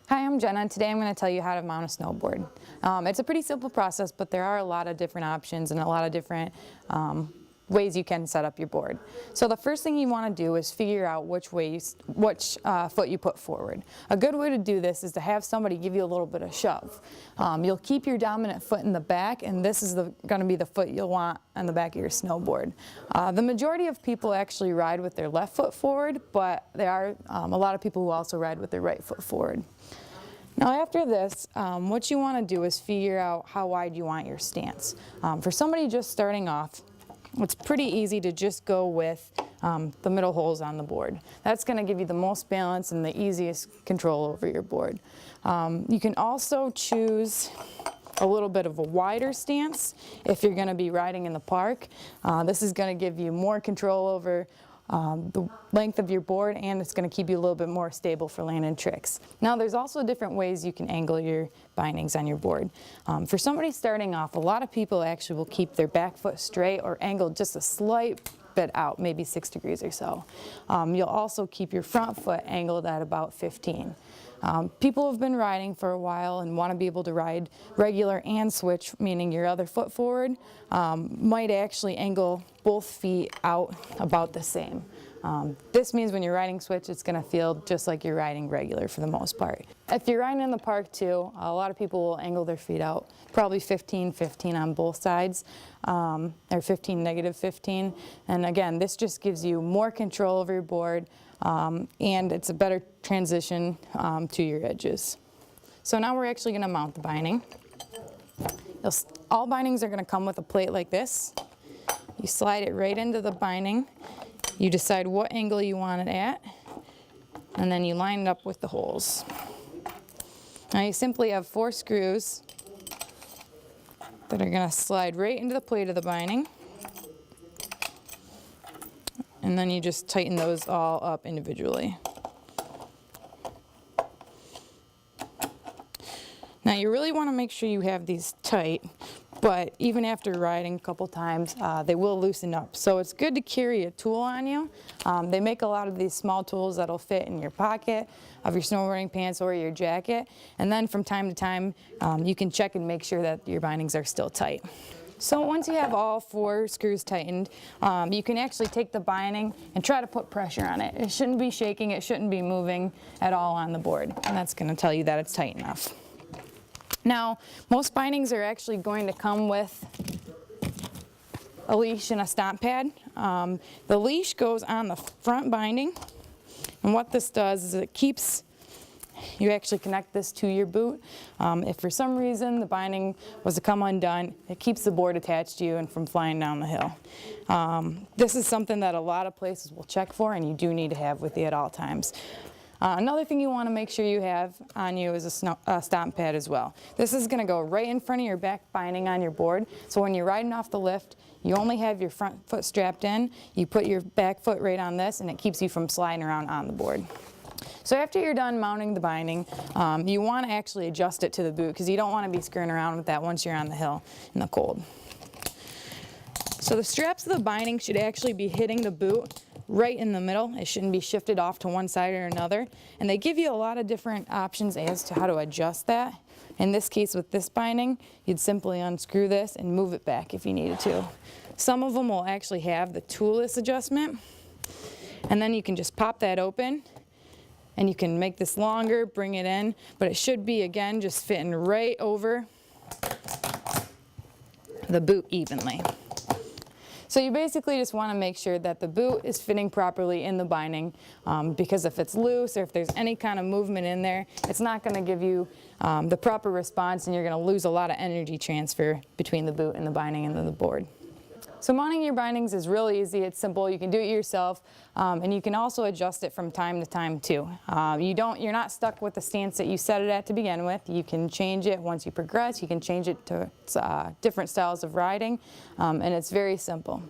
Hi, I'm Jenna, and today I'm going to tell you how to mount a snowboard. It's a pretty simple process, but there are a lot of different options and a lot of different ways you can set up your board. So the first thing you want to do is figure out which foot you put forward. A good way to do this is to have somebody give you a little bit of shove. You'll keep your dominant foot in the back, and this is going to be the foot you'll want on the back of your snowboard. The majority of people actually ride with their left foot forward, but there are a lot of people who also ride with their right foot forward. Now after this, what you want to do is figure out how wide you want your stance. For somebody just starting off, it's pretty easy to just go with the middle holes on the board. That's going to give you the most balance and the easiest control over your board. You can also choose a little bit of a wider stance if you're going to be riding in the park. This is going to give you more control over the length of your board, and it's going to keep you a little bit more stable for landing tricks. Now there's also different ways you can angle your bindings on your board. For somebody starting off, a lot of people actually will keep their back foot straight or angled just a slight bit out, maybe 6 degrees or so. You'll also keep your front foot angled at about 15. People have been riding for a while and want to be able to ride regular and switch, meaning your other foot forward, might actually angle both feet out about the same. This means when you're riding switch, it's going to feel just like you're riding regular for the most part. If you're riding in the park too, a lot of people will angle their feet out, probably 15-15 on both sides, or 15-15. And again, this just gives you more control over your board, and it's a better transition to your edges. So now we're actually going to mount the binding. All bindings are going to come with a plate like this. You slide it right into the binding. You decide what angle you want it at, and then you line it up with the holes. Now you simply have 4 screws that are going to slide right into the plate of the binding, and then you just tighten those all up individually. Now you really want to make sure you have these tight, but even after riding a couple times, they will loosen up. So it's good to carry a tool on you. They make a lot of these small tools that'll fit in your pocket of your snowboarding pants or your jacket. And then from time to time, you can check and make sure that your bindings are still tight. So once you have all 4 screws tightened, you can actually take the binding and try to put pressure on it. It shouldn't be shaking, it shouldn't be moving at all on the board. And that's going to tell you that it's tight enough. Now, most bindings are actually going to come with a leash and a stomp pad. The leash goes on the front binding, and what this does is you actually connect this to your boot. If for some reason the binding was to come undone, it keeps the board attached to you and from flying down the hill. This is something that a lot of places will check for, and you do need to have with you at all times. Another thing you want to make sure you have on you is a stomp pad as well. This is going to go right in front of your back binding on your board, so when you're riding off the lift, you only have your front foot strapped in, you put your back foot right on this, and it keeps you from sliding around on the board. So after you're done mounting the binding, you want to actually adjust it to the boot, because you don't want to be screwing around with that once you're on the hill in the cold. So the straps of the binding should actually be hitting the boot right in the middle. It shouldn't be shifted off to one side or another. And they give you a lot of different options as to how to adjust that. In this case with this binding, you'd simply unscrew this and move it back if you needed to. Some of them will actually have the toolless adjustment. And then you can just pop that open, and you can make this longer, bring it in, but it should be, again, just fitting right over the boot evenly. So you basically just want to make sure that the boot is fitting properly in the binding, because if it's loose or if there's any kind of movement in there, it's not going to give you the proper response, and you're going to lose a lot of energy transfer between the boot and the binding and the board. So mounting your bindings is really easy. It's simple. You can do it yourself, and you can also adjust it from time to time too. You're not stuck with the stance that you set it at to begin with. You can change it once you progress. You can change it to different styles of riding, and it's very simple.